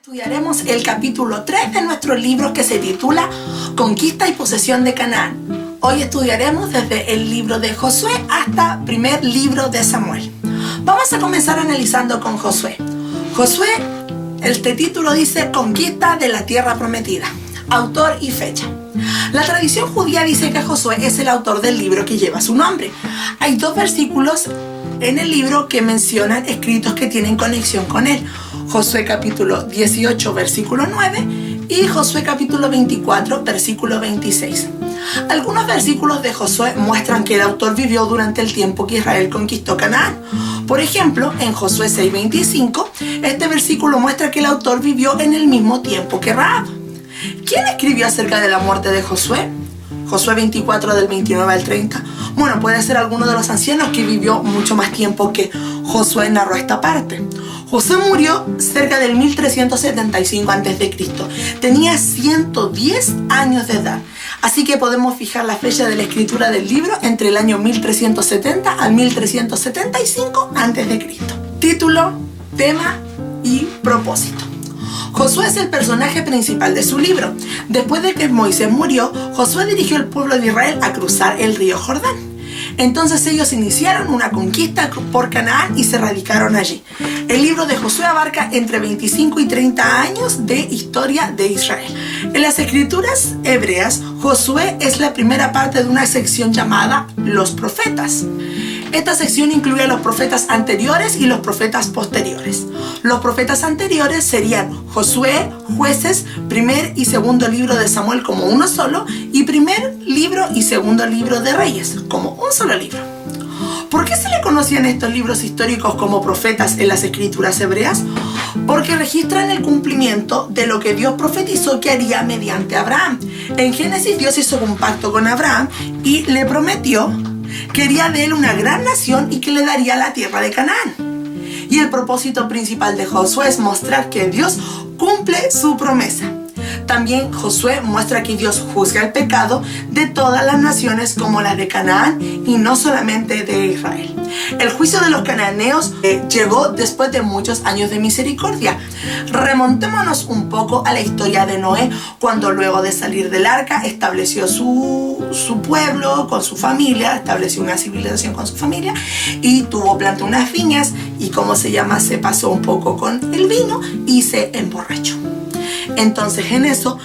Estudiaremos el capítulo 3 de nuestro libro que se titula Conquista y posesión de Canaán. Hoy estudiaremos desde el libro de Josué hasta primer libro de Samuel. Vamos a comenzar analizando con Josué. Josué, este título dice Conquista de la tierra prometida. Autor y fecha. La tradición judía dice que Josué es el autor del libro que lleva su nombre. Hay dos versículos en el libro que mencionan escritos que tienen conexión con él. Josué capítulo 18, versículo 9 y Josué capítulo 24, versículo 26. Algunos versículos de Josué muestran que el autor vivió durante el tiempo que Israel conquistó Canaán. Por ejemplo, en Josué 6:25, este versículo muestra que el autor vivió en el mismo tiempo que Rahab. ¿Quién escribió acerca de la muerte de Josué? Josué 24 del 29 al 30. Bueno, puede ser alguno de los ancianos que vivió mucho más tiempo que Josué narró esta parte. Josué murió cerca del 1375 a.C. Tenía 110 años de edad. Así que podemos fijar la fecha de la escritura del libro entre el año 1370 al 1375 a.C. Título, tema y propósito. Josué es el personaje principal de su libro. Después de que Moisés murió, Josué dirigió al pueblo de Israel a cruzar el río Jordán. Entonces ellos iniciaron una conquista por Canaán y se radicaron allí. El libro de Josué abarca entre 25 y 30 años de historia de Israel. En las escrituras hebreas, Josué es la primera parte de una sección llamada Los Profetas. Esta sección incluye a los profetas anteriores y los profetas posteriores. Los profetas anteriores serían Josué, Jueces, primer y segundo libro de Samuel como uno solo y primer libro y segundo libro de Reyes como un solo libro. ¿Por qué se le conocían estos libros históricos como profetas en las escrituras hebreas? Porque registran el cumplimiento de lo que Dios profetizó que haría mediante Abraham. En Génesis, Dios hizo un pacto con Abraham y le prometió que haría de él una gran nación y que le daría la tierra de Canaán. Y el propósito principal de Josué es mostrar que Dios cumple su promesa. También Josué muestra que Dios juzga el pecado de todas las naciones como la de Canaán y no solamente de Israel. El juicio de los cananeos llegó después de muchos años de misericordia. Remontémonos un poco a la historia de Noé, cuando luego de salir del arca estableció su pueblo con su familia, estableció una civilización con su familia y plantó unas viñas y se pasó un poco con el vino y se emborrachó. Entonces en eso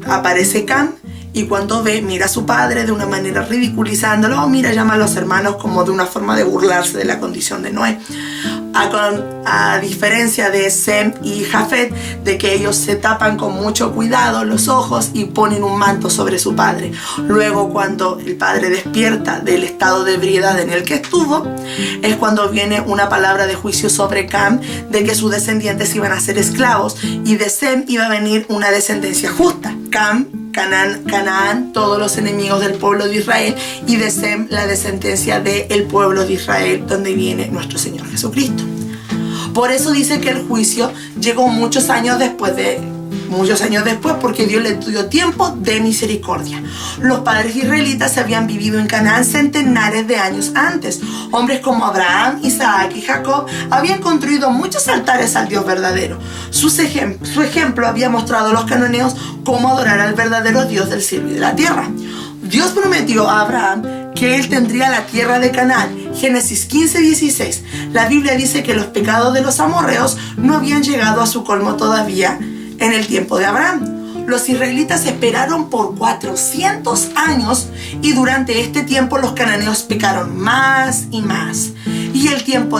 aparece Cam y cuando mira a su padre de una manera ridiculizándolo, llama a los hermanos como de una forma de burlarse de la condición de Noé. A diferencia de Sem y Jafet, de que ellos se tapan con mucho cuidado los ojos y ponen un manto sobre su padre. Luego, cuando el padre despierta del estado de ebriedad en el que estuvo, es cuando viene una palabra de juicio sobre Cam, de que sus descendientes iban a ser esclavos, y de Sem iba a venir una descendencia justa. Cam, Canaán, todos los enemigos del pueblo de Israel, y de Sem, la descendencia del pueblo de Israel, donde viene nuestro Señor Jesucristo. Por eso dice que el juicio llegó muchos años después, porque Dios le dio tiempo de misericordia. Los padres israelitas habían vivido en Canaán centenares de años antes. Hombres como Abraham, Isaac y Jacob habían construido muchos altares al Dios verdadero. Su ejemplo había mostrado a los cananeos cómo adorar al verdadero Dios del cielo y de la tierra. Dios prometió a Abraham que él tendría la tierra de Canaán. Génesis 15:16. La Biblia dice que los pecados de los amorreos no habían llegado a su colmo todavía en el tiempo de Abraham. Los israelitas esperaron por 400 años y durante este tiempo los cananeos pecaron más y más. Y el tiempo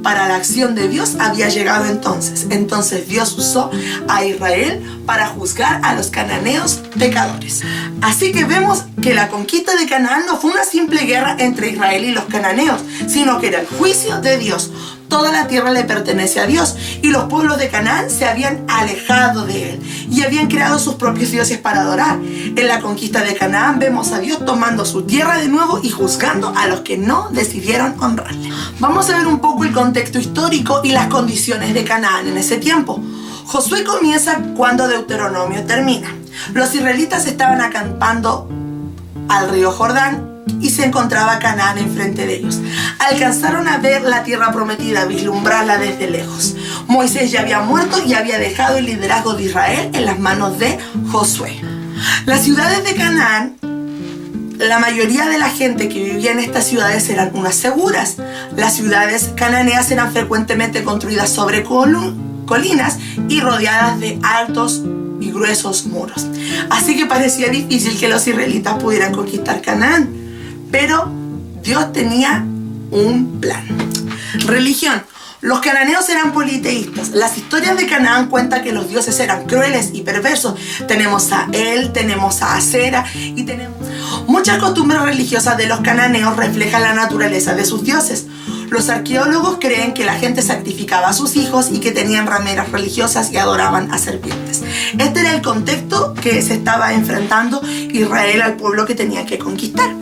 para la acción de Dios había llegado entonces. Entonces Dios usó a Israel para juzgar a los cananeos pecadores. Así que vemos que la conquista de Canaán no fue una simple guerra entre Israel y los cananeos, sino que era el juicio de Dios. Toda la tierra le pertenece a Dios y los pueblos de Canaán se habían alejado de él y habían creado sus propios dioses para adorar. En la conquista de Canaán vemos a Dios tomando su tierra de nuevo y juzgando a los que no decidieron honrarle. Vamos a ver un poco el contexto histórico y las condiciones de Canaán en ese tiempo. Josué comienza cuando Deuteronomio termina. Los israelitas estaban acampando al río Jordán y se encontraba Canaán enfrente de ellos. Alcanzaron a ver la tierra prometida, vislumbrarla desde lejos. Moisés ya había muerto y había dejado el liderazgo de Israel en las manos de Josué. Las ciudades de Canaán, la mayoría de la gente que vivía en estas ciudades eran unas seguras. Las ciudades cananeas eran frecuentemente construidas sobre colinas y rodeadas de altos y gruesos muros. Así que parecía difícil que los israelitas pudieran conquistar Canaán. Pero Dios tenía un plan. Religión. Los cananeos eran politeístas. Las historias de Canaán cuentan que los dioses eran crueles y perversos. Tenemos a El, tenemos a Acera y tenemos... Muchas costumbres religiosas de los cananeos reflejan la naturaleza de sus dioses. Los arqueólogos creen que la gente sacrificaba a sus hijos y que tenían rameras religiosas y adoraban a serpientes. Este era el contexto que se estaba enfrentando Israel al pueblo que tenía que conquistar.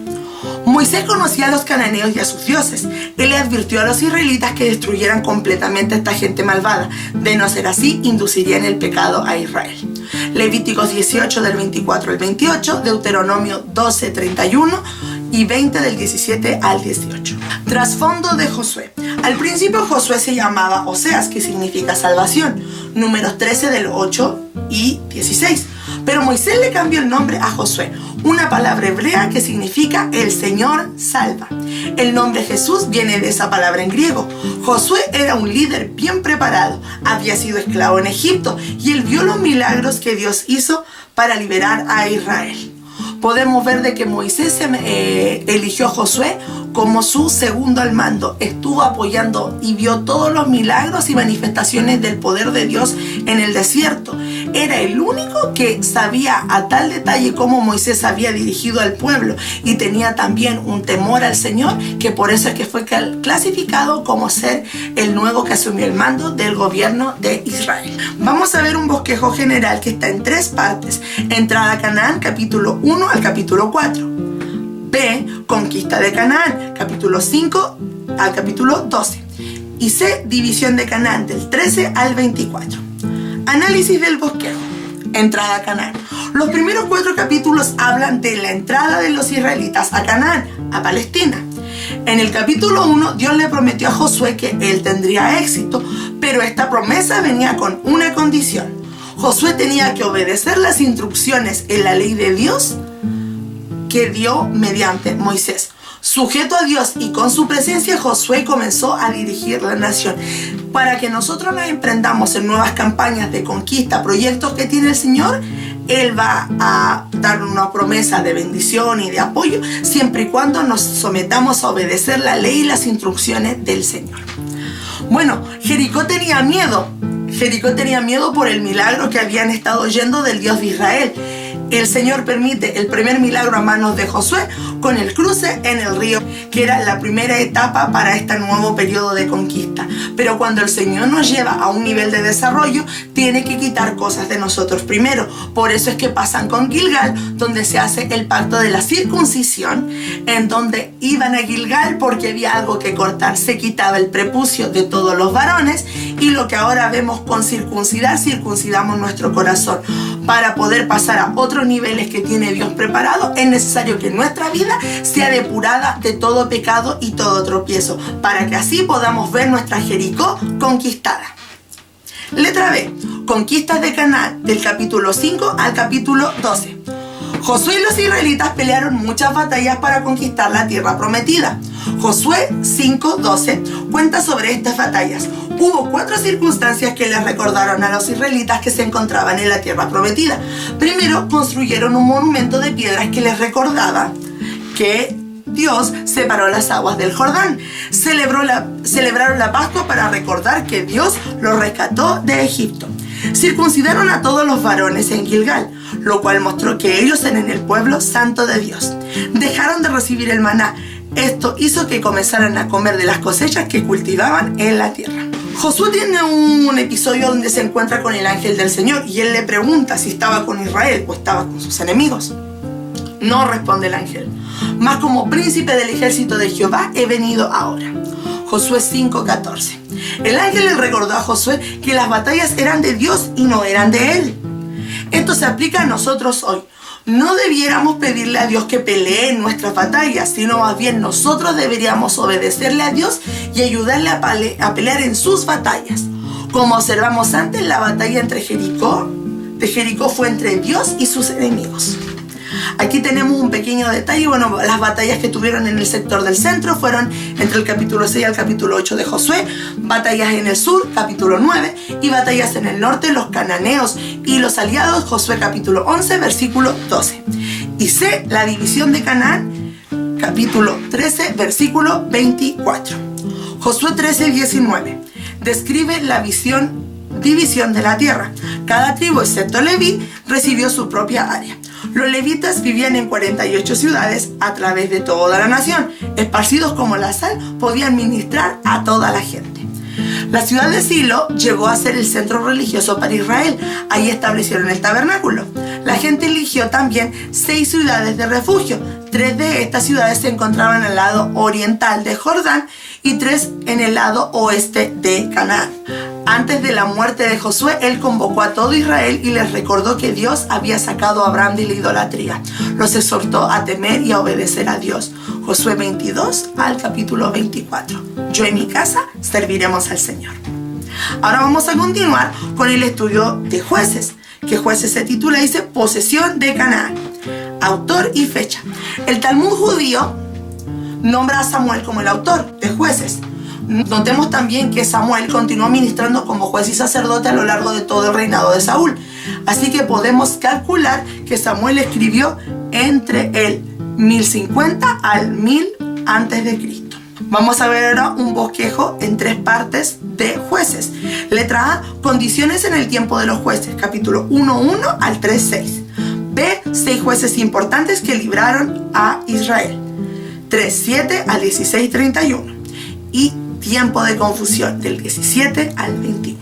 Moisés conocía a los cananeos y a sus dioses. Él le advirtió a los israelitas que destruyeran completamente a esta gente malvada. De no ser así, inducirían el pecado a Israel. Levíticos 18 del 24 al 28, Deuteronomio 12, 31 y 20 del 17 al 18. Trasfondo de Josué. Al principio Josué se llamaba Oseas, que significa salvación. Números 13 del 8 y 16. Pero Moisés le cambió el nombre a Josué, una palabra hebrea que significa el Señor salva. El nombre Jesús viene de esa palabra en griego. Josué era un líder bien preparado, había sido esclavo en Egipto y él vio los milagros que Dios hizo para liberar a Israel. Podemos ver de que Moisés eligió a Josué como su segundo al mando. Estuvo apoyando y vio todos los milagros y manifestaciones del poder de Dios en el desierto. Era el único que sabía a tal detalle cómo Moisés había dirigido al pueblo y tenía también un temor al Señor, que por eso es que fue clasificado como ser el nuevo que asumió el mando del gobierno de Israel. Vamos a ver un bosquejo general que está en 3 partes. Entrada a Canaán, capítulo 1 al capítulo 4. B, conquista de Canaán, capítulo 5 al capítulo 12. Y C, división de Canaán, del 13 al 24. Análisis del bosquejo. Entrada a Canaán. Los primeros 4 capítulos hablan de la entrada de los israelitas a Canaán, a Palestina. En el capítulo 1, Dios le prometió a Josué que él tendría éxito, pero esta promesa venía con una condición. Josué tenía que obedecer las instrucciones en la ley de Dios que dio mediante Moisés. Sujeto a Dios y con su presencia, Josué comenzó a dirigir la nación. Para que nosotros nos emprendamos en nuevas campañas de conquista, proyectos que tiene el Señor, Él va a dar una promesa de bendición y de apoyo, siempre y cuando nos sometamos a obedecer la ley y las instrucciones del Señor. Bueno, Jericó tenía miedo. Jericó tenía miedo por el milagro que habían estado oyendo del Dios de Israel. El Señor permite el primer milagro a manos de Josué con el cruce en el río, que era la primera etapa para este nuevo periodo de conquista. Pero cuando el Señor nos lleva a un nivel de desarrollo, tiene que quitar cosas de nosotros primero. Por eso es que pasan con Gilgal, donde se hace el pacto de la circuncisión, en donde iban a Gilgal porque había algo que cortar. Se quitaba el prepucio de todos los varones, y lo que ahora vemos con circuncidar, circuncidamos nuestro corazón. Para poder pasar a otros niveles que tiene Dios preparado, es necesario que nuestra vida sea depurada de todo pecado y todo tropiezo, para que así podamos ver nuestra Jericó conquistada. Letra B. Conquistas de Canaán, del capítulo 5 al capítulo 12. Josué y los israelitas pelearon muchas batallas para conquistar la tierra prometida. Josué 5:12 cuenta sobre estas batallas. Hubo 4 circunstancias que les recordaron a los israelitas que se encontraban en la tierra prometida. Primero, construyeron un monumento de piedras que les recordaba que Dios separó las aguas del Jordán. Celebraron la Pascua para recordar que Dios los rescató de Egipto. Circuncidaron a todos los varones en Gilgal, lo cual mostró que ellos eran el pueblo santo de Dios. Dejaron de recibir el maná. Esto hizo que comenzaran a comer de las cosechas que cultivaban en la tierra. Josué tiene un episodio donde se encuentra con el ángel del Señor y él le pregunta si estaba con Israel o estaba con sus enemigos. No responde el ángel. Mas como príncipe del ejército de Jehová he venido ahora. Josué 5:14. El ángel le recordó a Josué que las batallas eran de Dios y no eran de él. Esto se aplica a nosotros hoy. No debiéramos pedirle a Dios que pelee en nuestras batallas, sino más bien nosotros deberíamos obedecerle a Dios y ayudarle a pelear en sus batallas. Como observamos antes, la batalla de Jericó fue entre Dios y sus enemigos. Aquí tenemos un pequeño detalle. Bueno, las batallas que tuvieron en el sector del centro fueron entre el capítulo 6 al capítulo 8 de Josué, batallas en el sur, capítulo 9, y batallas en el norte, los cananeos y los aliados, Josué capítulo 11, versículo 12. Y C, la división de Canaán, capítulo 13, versículo 24. Josué 13, 19. Describe la división de la tierra. Cada tribu, excepto Leví, recibió su propia área. Los levitas vivían en 48 ciudades a través de toda la nación. Esparcidos como la sal, podían ministrar a toda la gente. La ciudad de Silo llegó a ser el centro religioso para Israel. Ahí establecieron el tabernáculo. La gente eligió también 6 ciudades de refugio. 3 de estas ciudades se encontraban al lado oriental de Jordán y 3 en el lado oeste de Canaán. Antes de la muerte de Josué, él convocó a todo Israel y les recordó que Dios había sacado a Abraham de la idolatría. Los exhortó a temer y a obedecer a Dios. Josué 22 al capítulo 24. Yo y mi casa serviremos al Señor. Ahora vamos a continuar con el estudio de Jueces, que Jueces se titula, dice, posesión de Canaán. Autor y fecha. El Talmud judío nombra a Samuel como el autor de Jueces. Notemos también que Samuel continuó ministrando como juez y sacerdote a lo largo de todo el reinado de Saúl. Así que podemos calcular que Samuel escribió entre el 1050 al 1000 a.C. Vamos a ver ahora un bosquejo en 3 partes de Jueces. Letra A, condiciones en el tiempo de los jueces, capítulo 1:1 al 3:6. B, 6 jueces importantes que libraron a Israel, 3:7 al 16:31. Y tiempo de confusión, del 17 al 21.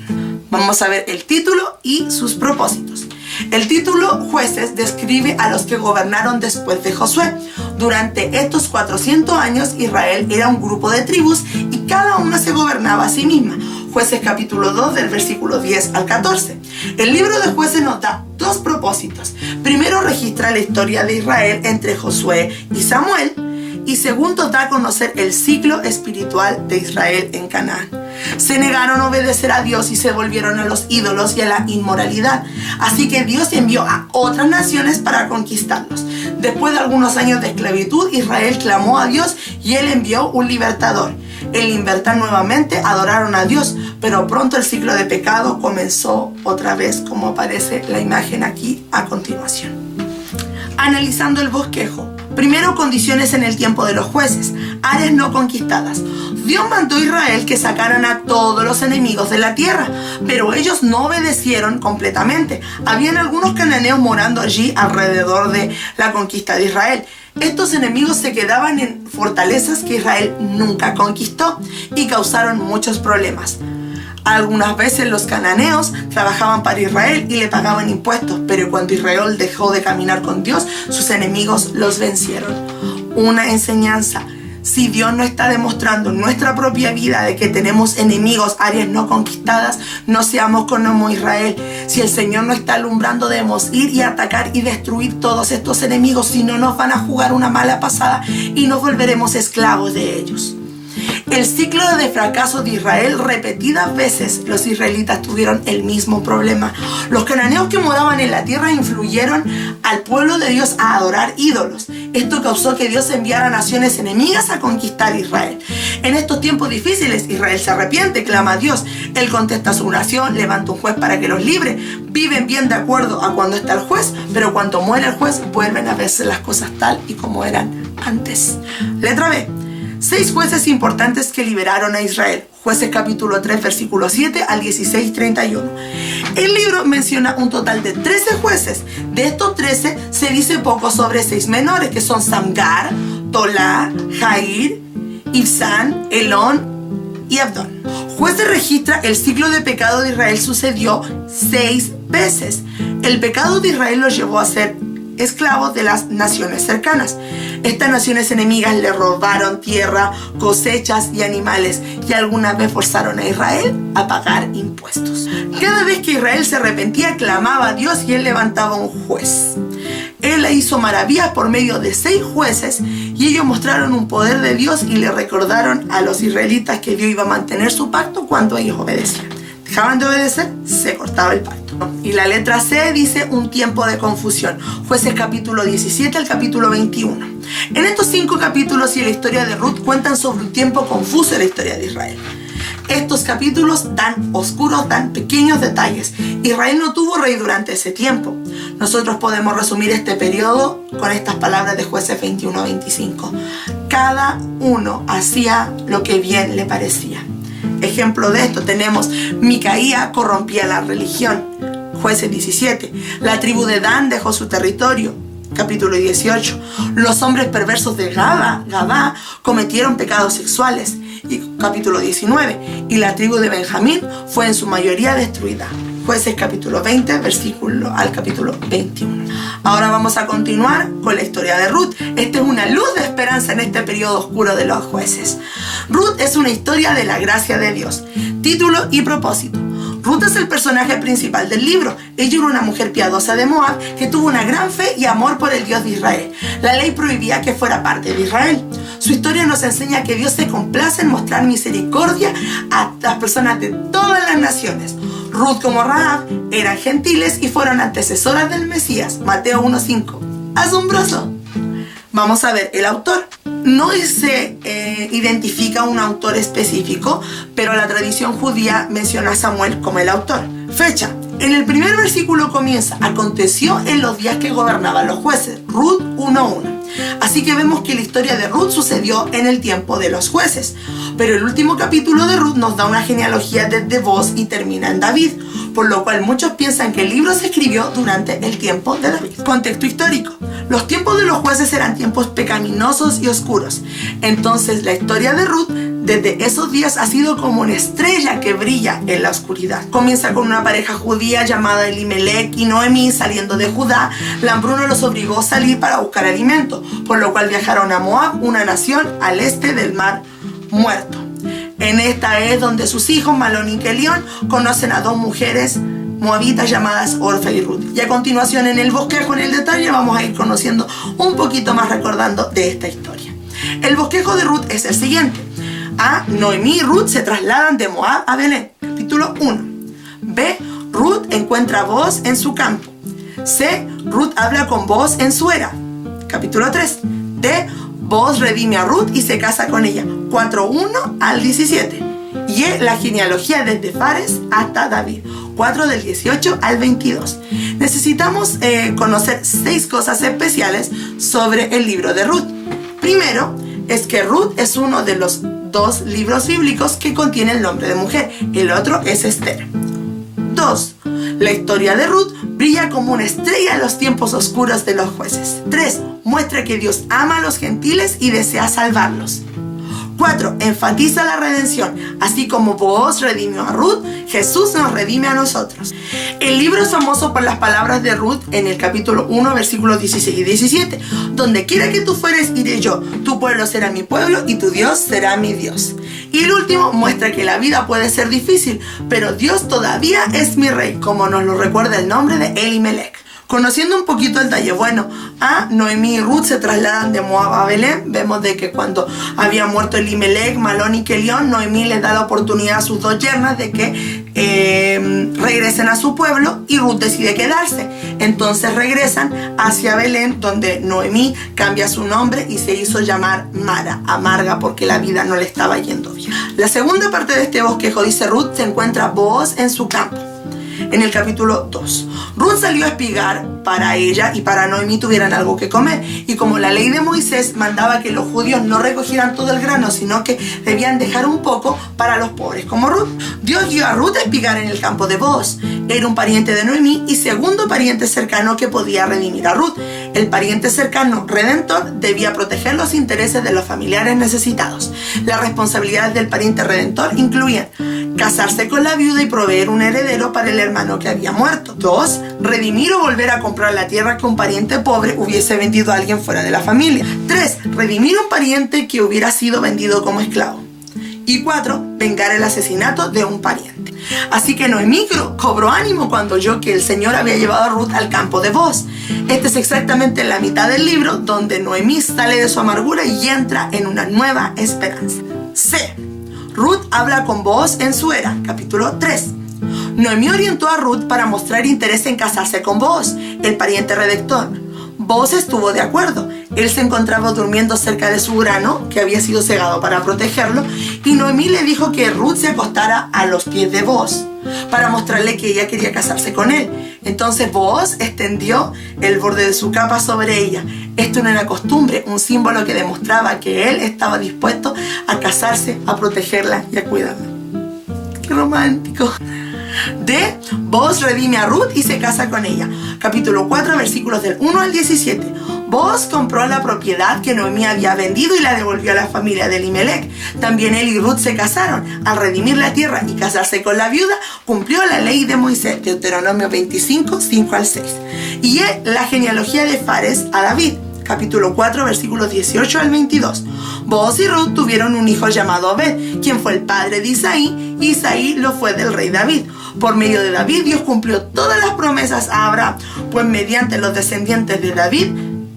Vamos a ver el título y sus propósitos. El título Jueces describe a los que gobernaron después de Josué. Durante estos 400 años Israel era un grupo de tribus y cada una se gobernaba a sí misma. Jueces capítulo 2 del versículo 10 al 14. El libro de Jueces nos da 2 propósitos. Primero, registra la historia de Israel entre Josué y Samuel. Y segundo, da a conocer el ciclo espiritual de Israel en Canaán. Se negaron a obedecer a Dios y se volvieron a los ídolos y a la inmoralidad. Así que Dios envió a otras naciones para conquistarlos. Después de algunos años de esclavitud, Israel clamó a Dios y Él envió un libertador. En libertad nuevamente adoraron a Dios, pero pronto el ciclo de pecado comenzó otra vez, como aparece la imagen aquí a continuación. Analizando el bosquejo. Primero, condiciones en el tiempo de los jueces, áreas no conquistadas. Dios mandó a Israel que sacaran a todos los enemigos de la tierra, pero ellos no obedecieron completamente. Habían algunos cananeos morando allí alrededor de la conquista de Israel. Estos enemigos se quedaban en fortalezas que Israel nunca conquistó y causaron muchos problemas. Algunas veces los cananeos trabajaban para Israel y le pagaban impuestos, pero cuando Israel dejó de caminar con Dios, sus enemigos los vencieron. Una enseñanza: si Dios no está demostrando en nuestra propia vida de que tenemos enemigos, áreas no conquistadas, no seamos como Israel. Si el Señor no está alumbrando, debemos ir y atacar y destruir todos estos enemigos, si no nos van a jugar una mala pasada y nos volveremos esclavos de ellos. El ciclo de fracaso de Israel, repetidas veces los israelitas tuvieron el mismo problema. Los cananeos que moraban en la tierra influyeron al pueblo de Dios a adorar ídolos. Esto causó que Dios enviara naciones enemigas a conquistar Israel. En estos tiempos difíciles, Israel se arrepiente, clama a Dios. Él contesta su oración, levanta un juez para que los libre. Viven bien de acuerdo a cuando está el juez, pero cuando muere el juez, vuelven a verse las cosas tal y como eran antes. Letra B. 6 jueces importantes que liberaron a Israel. Jueces capítulo 3, versículo 7 al 16:31. El libro menciona un total de 13 jueces. De estos 13 se dice poco sobre 6 menores, que son Samgar, Tolá, Jair, Ibsán, Elón y Abdón. Jueces registra el ciclo de pecado de Israel sucedió 6 veces. El pecado de Israel los llevó a ser esclavos de las naciones cercanas. Estas naciones enemigas le robaron tierra, cosechas y animales, y alguna vez forzaron a Israel a pagar impuestos. Cada vez que Israel se arrepentía, clamaba a Dios y él levantaba un juez. Él hizo maravillas por medio de 6 jueces y ellos mostraron un poder de Dios y le recordaron a los israelitas que Dios iba a mantener su pacto cuando ellos obedecían. dejaban de obedecer, se cortaba el pacto. Y la letra C dice un tiempo de confusión. Jueces capítulo 17 al capítulo 21. En estos 5 capítulos y la historia de Ruth cuentan sobre un tiempo confuso en la historia de Israel. Estos capítulos dan oscuros, dan pequeños detalles. Israel no tuvo rey durante ese tiempo. Nosotros podemos resumir este periodo con estas palabras de Jueces 21-25. Cada uno hacía lo que bien le parecía. Ejemplo de esto tenemos Micaía corrompía la religión. Jueces 17. La tribu de Dan dejó su territorio. Capítulo 18. Los hombres perversos de Gabá cometieron pecados sexuales. Y capítulo 19. Y la tribu de Benjamín fue en su mayoría destruida. Jueces capítulo 20, versículo al capítulo 21. Ahora vamos a continuar con la historia de Ruth. Esta es una luz de esperanza en este periodo oscuro de los jueces. Ruth es una historia de la gracia de Dios. Título y propósito. Ruth es el personaje principal del libro. Ella era una mujer piadosa de Moab que tuvo una gran fe y amor por el Dios de Israel. La ley prohibía que fuera parte de Israel. Su historia nos enseña que Dios se complace en mostrar misericordia a las personas de todas las naciones. Ruth como Rahab eran gentiles y fueron antecesoras del Mesías. Mateo 1:5. ¡Asombroso! Vamos a ver el autor. No se identifica un autor específico, pero la tradición judía menciona a Samuel como el autor. Fecha. En el primer versículo comienza: aconteció en los días que gobernaban los jueces. Ruth 1:1. Así que vemos que la historia de Ruth sucedió en el tiempo de los jueces. Pero el último capítulo de Ruth nos da una genealogía desde Boaz y termina en David, por lo cual muchos piensan que el libro se escribió durante el tiempo de David. Contexto histórico. Los tiempos de los jueces eran tiempos pecaminosos y oscuros. Entonces la historia de Ruth desde esos días ha sido como una estrella que brilla en la oscuridad. Comienza con una pareja judía llamada Elimelech y Noemí saliendo de Judá. La hambruna los obligó a salir para buscar alimento, por lo cual viajaron a Moab, una nación al este del mar Muerto. En esta es donde sus hijos Malón y Kelión conocen a 2 mujeres moabitas llamadas Orfa y Ruth. Y a continuación en el bosquejo, en el detalle, vamos a ir conociendo un poquito más, recordando de esta historia. El bosquejo de Ruth es el siguiente. A. Noemí y Ruth se trasladan de Moab a Belén. Capítulo 1. B. Ruth encuentra a Boaz en su campo. C. Ruth habla con Boaz en su era. Capítulo 3. D. Boaz redime a Ruth y se casa con ella. 4:1 al 17. Y la genealogía desde Fares hasta David. 4 del 18 al 22. Necesitamos conocer 6 cosas especiales sobre el libro de Ruth. Primero, es que Ruth es uno de los 2 libros bíblicos que contiene el nombre de mujer. El otro es Esther. 2. La historia de Ruth brilla como una estrella en los tiempos oscuros de los jueces. 3. Muestra que Dios ama a los gentiles y desea salvarlos. 4. Enfatiza la redención. Así como Boaz redimió a Ruth, Jesús nos redime a nosotros. El libro es famoso por las palabras de Ruth en el capítulo 1, versículos 16 y 17. Donde quiera que tú fueres, iré yo. Tu pueblo será mi pueblo y tu Dios será mi Dios. Y el último muestra que la vida puede ser difícil, pero Dios todavía es mi rey, como nos lo recuerda el nombre de Elimelech. Conociendo un poquito el detalle, bueno, Noemí y Ruth se trasladan de Moab a Belén. Vemos de que cuando había muerto Elimelech, Malón y Kelión, Noemí les da la oportunidad a sus 2 yernas de que regresen a su pueblo y Ruth decide quedarse. Entonces regresan hacia Belén, donde Noemí cambia su nombre y se hizo llamar Mara, amarga, porque la vida no le estaba yendo bien. La segunda parte de este bosquejo, dice Ruth, se encuentra Boaz en su campo. En el capítulo 2, Ruth salió a espigar para ella y para Noemí tuvieran algo que comer. Y como la ley de Moisés mandaba que los judíos no recogieran todo el grano, sino que debían dejar un poco para los pobres como Ruth, Dios dio a Ruth a espigar en el campo de Boaz. Era un pariente de Noemí y segundo pariente cercano que podía redimir a Ruth. El pariente cercano redentor debía proteger los intereses de los familiares necesitados. Las responsabilidades del pariente redentor incluían casarse con la viuda y proveer un heredero para el hermano que había muerto. 2. Redimir o volver a comprar la tierra que un pariente pobre hubiese vendido a alguien fuera de la familia. 3. Redimir a un pariente que hubiera sido vendido como esclavo. Y 4. Vengar el asesinato de un pariente. Así que Noemí cobró ánimo cuando oyó que el Señor había llevado a Ruth al campo de Boaz. Este es exactamente la mitad del libro donde Noemí sale de su amargura y entra en una nueva esperanza. C. Ruth habla con Boaz en su era. Capítulo 3. Noemí orientó a Ruth para mostrar interés en casarse con Booz, el pariente redector. Booz estuvo de acuerdo. Él se encontraba durmiendo cerca de su grano, que había sido cegado para protegerlo, y Noemí le dijo que Ruth se acostara a los pies de Booz para mostrarle que ella quería casarse con él. Entonces Booz extendió el borde de su capa sobre ella. Esto no era costumbre, un símbolo que demostraba que él estaba dispuesto a casarse, a protegerla y a cuidarla. ¡Qué romántico! Booz redime a Ruth y se casa con ella. Capítulo 4, versículos del 1 al 17. Booz compró la propiedad que Noemí había vendido y la devolvió a la familia de Elimelech. También él y Ruth se casaron. Al redimir la tierra y casarse con la viuda, cumplió la ley de Moisés, Deuteronomio 25, 5 al 6. Y la genealogía de Fares a David. Capítulo 4, versículos 18 al 22. Booz y Ruth tuvieron un hijo llamado Obed, quien fue el padre de Isaí, y Isaí lo fue del rey David. Por medio de David, Dios cumplió todas las promesas a Abraham, pues mediante los descendientes de David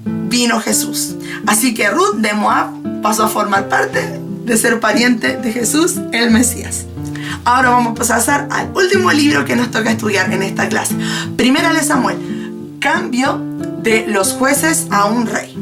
vino Jesús. Así que Ruth de Moab pasó a formar parte de ser pariente de Jesús, el Mesías. Ahora vamos a pasar al último libro que nos toca estudiar en esta clase. Primera de Samuel. Cambio de los jueces a un rey.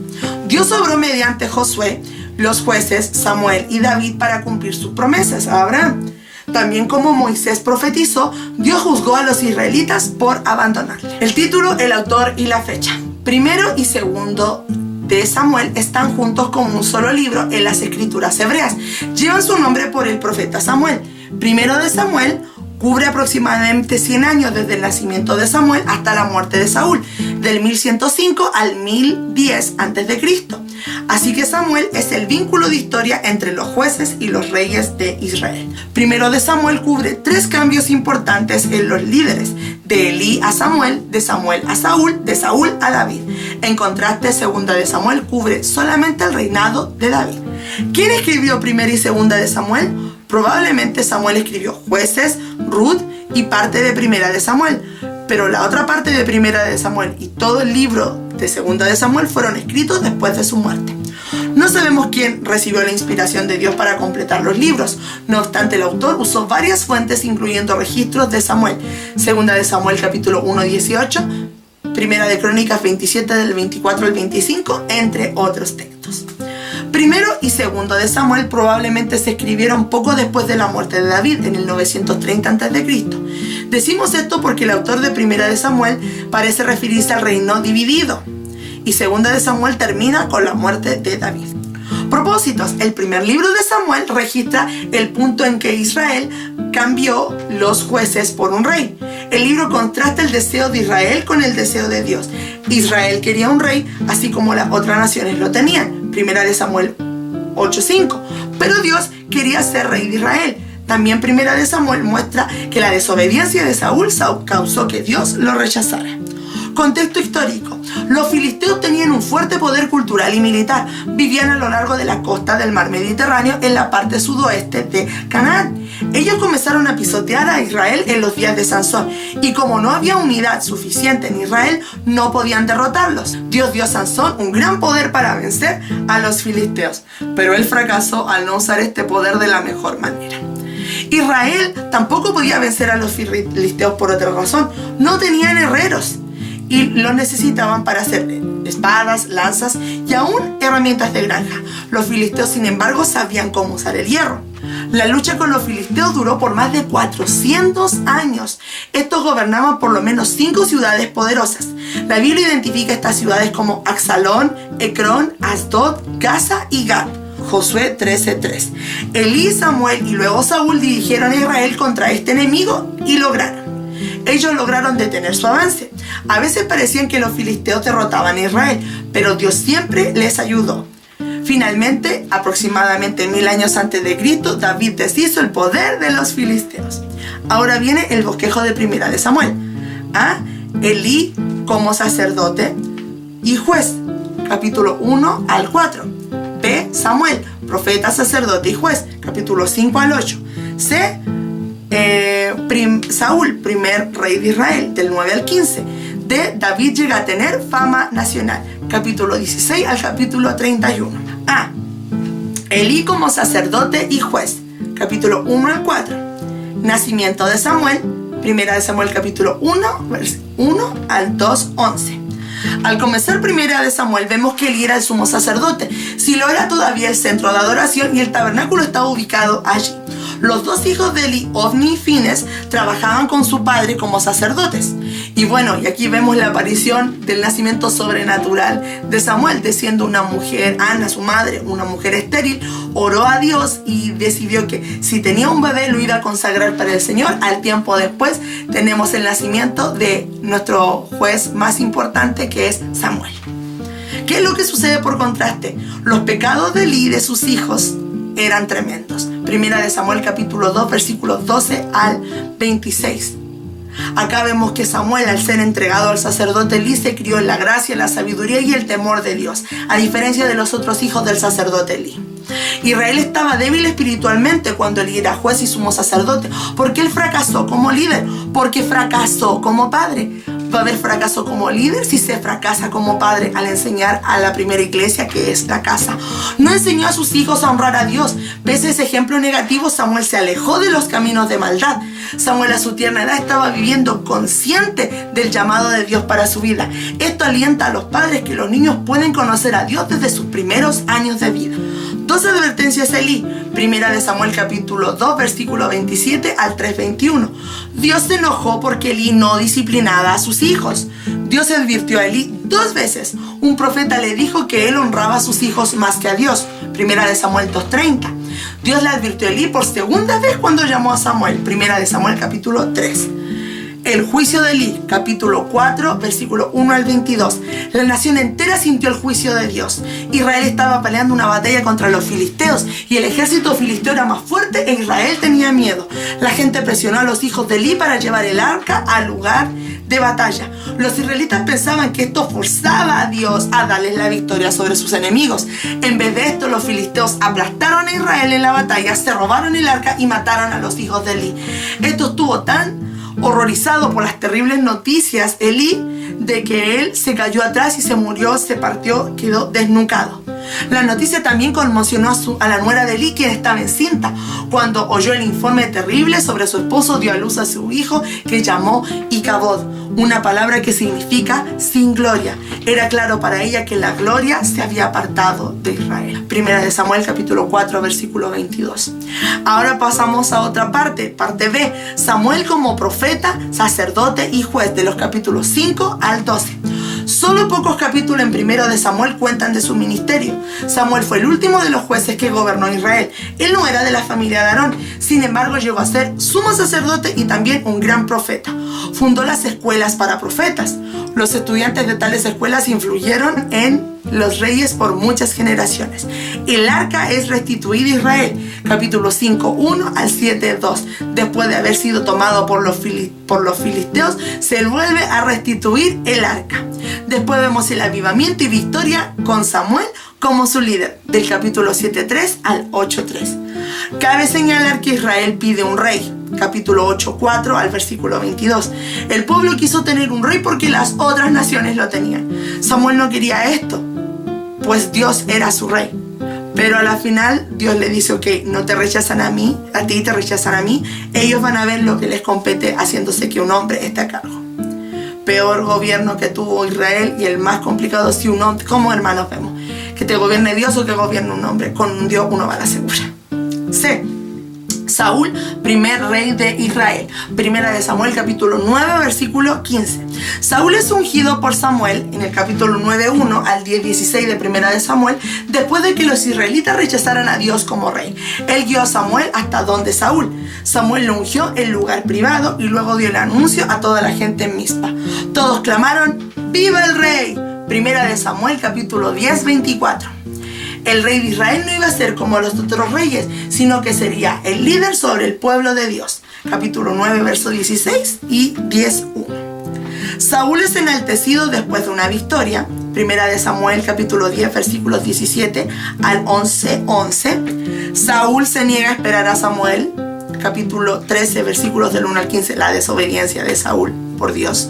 Dios obró mediante Josué, los jueces, Samuel y David para cumplir sus promesas a Abraham. También como Moisés profetizó, Dios juzgó a los israelitas por abandonarle. El título, el autor y la fecha. Primero y segundo de Samuel están juntos como un solo libro en las escrituras hebreas. Llevan su nombre por el profeta Samuel. Primero de Samuel cubre aproximadamente 100 años desde el nacimiento de Samuel hasta la muerte de Saúl, del 1105 al 1010 a.C. Así que Samuel es el vínculo de historia entre los jueces y los reyes de Israel. Primero de Samuel cubre 3 cambios importantes en los líderes: de Elí a Samuel, de Samuel a Saúl, de Saúl a David. En contraste, segunda de Samuel cubre solamente el reinado de David. ¿Quién escribió primera y segunda de Samuel? Probablemente Samuel escribió Jueces, Ruth y parte de Primera de Samuel, pero la otra parte de Primera de Samuel y todo el libro de Segunda de Samuel fueron escritos después de su muerte. No sabemos quién recibió la inspiración de Dios para completar los libros. No obstante, el autor usó varias fuentes, incluyendo registros de Samuel. Segunda de Samuel capítulo 1, 18, Primera de Crónicas 27 del 24 al 25, entre otros textos. Primero y segundo de Samuel probablemente se escribieron poco después de la muerte de David, en el 930 a.C. Decimos esto porque el autor de Primera de Samuel parece referirse al reino dividido, y Segunda de Samuel termina con la muerte de David. Propósitos. El primer libro de Samuel registra el punto en que Israel cambió los jueces por un rey. El libro contrasta el deseo de Israel con el deseo de Dios. Israel quería un rey, así como las otras naciones lo tenían. Primera de Samuel 8:5. Pero Dios quería ser rey de Israel. También Primera de Samuel muestra que la desobediencia de Saúl causó que Dios lo rechazara. Contexto histórico. Los filisteos tenían un fuerte poder cultural y militar. Vivían a lo largo de la costa del mar Mediterráneo en la parte sudoeste de Canaán. Ellos comenzaron a pisotear a Israel en los días de Sansón, y como no había unidad suficiente en Israel, no podían derrotarlos. Dios dio a Sansón un gran poder para vencer a los filisteos, pero él fracasó al no usar este poder de la mejor manera. Israel tampoco podía vencer a los filisteos por otra razón. No tenían herreros y los necesitaban para hacer espadas, lanzas y aún herramientas de granja. Los filisteos, sin embargo, sabían cómo usar el hierro. La lucha con los filisteos duró por más de 400 años. Estos gobernaban por lo menos 5 ciudades poderosas. La Biblia identifica estas ciudades como Axalón, Ecrón, Asdod, Gaza y Gat. Josué 13:3. Elí, Samuel y luego Saúl dirigieron a Israel contra este enemigo y lograron. Ellos lograron detener su avance. A veces parecían que los filisteos derrotaban a Israel, pero Dios siempre les ayudó. Finalmente, aproximadamente 1000 años antes de Cristo, David deshizo el poder de los filisteos. Ahora viene el bosquejo de Primera de Samuel. A. Elí como sacerdote y juez, capítulo 1 al 4. B. Samuel, profeta, sacerdote y juez, capítulo 5 al 8. C. Saúl, primer rey de Israel, del 9 al 15. D. David llega a tener fama nacional, capítulo 16 al capítulo 31. A. Elí como sacerdote y juez, capítulo 1 al 4. Nacimiento de Samuel, Primera de Samuel capítulo 1, vers 1 al 2, 11. Al comenzar Primera de Samuel vemos que Elí era el sumo sacerdote. Silo era todavía el centro de adoración y el tabernáculo estaba ubicado allí. Los dos hijos de Elí, Ofni y Fines, trabajaban con su padre como sacerdotes. Y bueno, y aquí vemos la aparición del nacimiento sobrenatural de Samuel, de siendo una mujer, Ana, su madre, una mujer estéril, oró a Dios y decidió que si tenía un bebé lo iba a consagrar para el Señor. Al tiempo después tenemos el nacimiento de nuestro juez más importante, que es Samuel. ¿Qué es lo que sucede por contraste? Los pecados de Elí y de sus hijos eran tremendos. Primera de Samuel capítulo 2 versículos 12 al 26. Acá vemos que Samuel, al ser entregado al sacerdote Elí, se crió en la gracia, la sabiduría y el temor de Dios, a diferencia de los otros hijos del sacerdote Elí. Israel estaba débil espiritualmente cuando Elí era juez y sumo sacerdote. ¿Por qué él fracasó como líder? Porque fracasó como padre. Va a haber fracaso como líder si se fracasa como padre al enseñar a la primera iglesia, que es la casa. No enseñó a sus hijos a honrar a Dios. Pese a ese ejemplo negativo, Samuel se alejó de los caminos de maldad. Samuel a su tierna edad estaba viviendo consciente del llamado de Dios para su vida. Esto alienta a los padres que los niños pueden conocer a Dios desde sus primeros años de vida. Dos advertencias a Elí. Primera de Samuel capítulo 2 versículo 27 al 3:21. Dios se enojó porque Elí no disciplinaba a sus hijos. Dios advirtió a Elí 2 veces. Un profeta le dijo que él honraba a sus hijos más que a Dios. Primera de Samuel 2:30. Dios le advirtió a Elí por segunda vez cuando llamó a Samuel. Primera de Samuel capítulo 3. El juicio de Elí, capítulo 4, versículo 1 al 22. La nación entera sintió el juicio de Dios. Israel estaba peleando una batalla contra los filisteos y el ejército filisteo era más fuerte e Israel tenía miedo. La gente presionó a los hijos de Elí para llevar el arca al lugar de batalla. Los israelitas pensaban que esto forzaba a Dios a darles la victoria sobre sus enemigos. En vez de esto, los filisteos aplastaron a Israel en la batalla, se robaron el arca y mataron a los hijos de Elí. Esto estuvo tan horrorizado por las terribles noticias Elí, de que él se cayó atrás y se murió, se partió, quedó desnucado. La noticia también conmocionó a la nuera de Elí, quien estaba encinta. Cuando oyó el informe terrible sobre su esposo, dio a luz a su hijo, que llamó Icabod, una palabra que significa sin gloria. Era claro para ella que la gloria se había apartado de Israel. Primera de Samuel capítulo 4 versículo 22. Ahora pasamos a otra parte, parte B. Samuel como profeta, sacerdote y juez, de los capítulos 5 al 12. Solo pocos capítulos en Primero de Samuel cuentan de su ministerio. Samuel fue el último de los jueces que gobernó Israel. Él no era de la familia de Aarón, sin embargo llegó a ser sumo sacerdote y también un gran profeta. Fundó las escuelas para profetas. Los estudiantes de tales escuelas influyeron en los reyes por muchas generaciones. El arca es restituida a Israel, capítulo 5, 1 al 7, 2. Después de haber sido tomado por los filisteos, se vuelve a restituir el arca. Después vemos el avivamiento y victoria con Samuel como su líder, del capítulo 7.3 al 8.3. Cabe señalar que Israel pide un rey, capítulo 8.4 al versículo 22. El pueblo quiso tener un rey porque las otras naciones lo tenían. Samuel no quería esto, pues Dios era su rey. Pero a la final Dios le dice: ok, no te rechazan a mí, a ti te rechazan a mí, ellos van a ver lo que les compete haciéndose que un hombre esté a cargo. Peor gobierno que tuvo Israel y el más complicado si un hombre, como hermanos vemos, que te gobierne Dios o que gobierne un hombre. Con un Dios uno va a la segura. C. Saúl, primer rey de Israel. Primera de Samuel, capítulo 9, versículo 15. Saúl es ungido por Samuel en el capítulo 9:1 al 10:16 de Primera de Samuel, después de que los israelitas rechazaran a Dios como rey. Él guió a Samuel hasta donde Saúl. Samuel lo ungió en lugar privado y luego dio el anuncio a toda la gente en Mizpa. Todos clamaron: ¡viva el rey! Primera de Samuel, capítulo 10:24. El rey de Israel no iba a ser como los otros reyes, sino que sería el líder sobre el pueblo de Dios. Capítulo 9, verso 16 y 10:1. Saúl es enaltecido después de una victoria. Primera de Samuel, capítulo 10, versículos 17 al 11:11. Saúl se niega a esperar a Samuel. Capítulo 13, versículos del 1 al 15, la desobediencia de Saúl por Dios.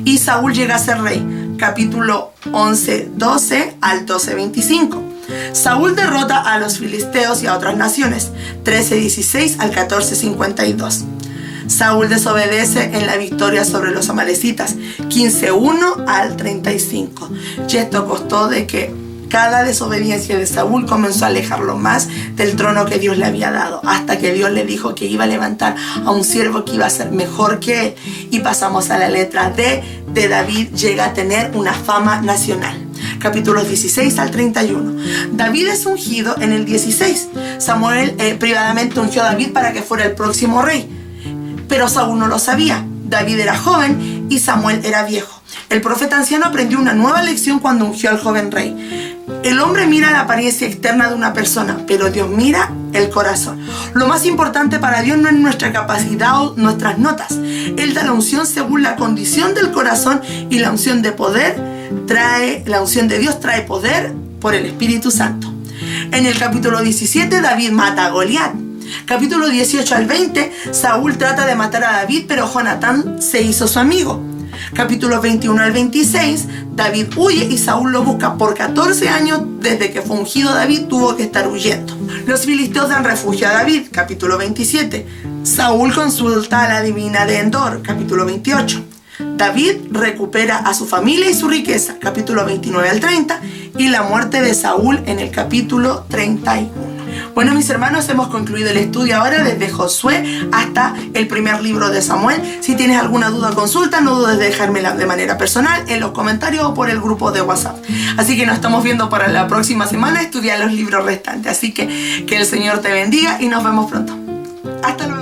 Y Saúl llega a ser rey. Capítulo 11:12 al 12:25. Saúl derrota a los filisteos y a otras naciones. 13:16 al 14:52. Saúl desobedece en la victoria sobre los amalecitas, 15:1 al 35. Y esto costó de que cada desobediencia de Saúl comenzó a alejarlo más del trono que Dios le había dado, hasta que Dios le dijo que iba a levantar a un siervo que iba a ser mejor que él. Y pasamos a la letra D de David, llega a tener una fama nacional. Capítulos 16 al 31. David es ungido en el 16. Samuel privadamente ungió a David para que fuera el próximo rey, pero Saúl no lo sabía. David era joven y Samuel era viejo. El profeta anciano aprendió una nueva lección cuando ungió al joven rey. El hombre mira la apariencia externa de una persona, pero Dios mira el corazón. Lo más importante para Dios no es nuestra capacidad o nuestras notas. Él da la unción según la condición del corazón, y la unción de Dios trae poder por el Espíritu Santo. En el capítulo 17, David mata a Goliat. Capítulo 18 al 20, Saúl trata de matar a David, pero Jonatán se hizo su amigo. Capítulos 21 al 26, David huye y Saúl lo busca. Por 14 años, desde que fue ungido David, tuvo que estar huyendo. Los filisteos dan refugio a David. Capítulo 27, Saúl consulta a la divina de Endor. Capítulo 28, David recupera a su familia y su riqueza. Capítulo 29 al 30, y la muerte de Saúl en el capítulo 31. Bueno, mis hermanos, hemos concluido el estudio ahora desde Josué hasta el primer libro de Samuel. Si tienes alguna duda o consulta, no dudes de dejármela de manera personal en los comentarios o por el grupo de WhatsApp. Así que nos estamos viendo para la próxima semana, estudiar los libros restantes. Así que el Señor te bendiga y nos vemos pronto. Hasta luego.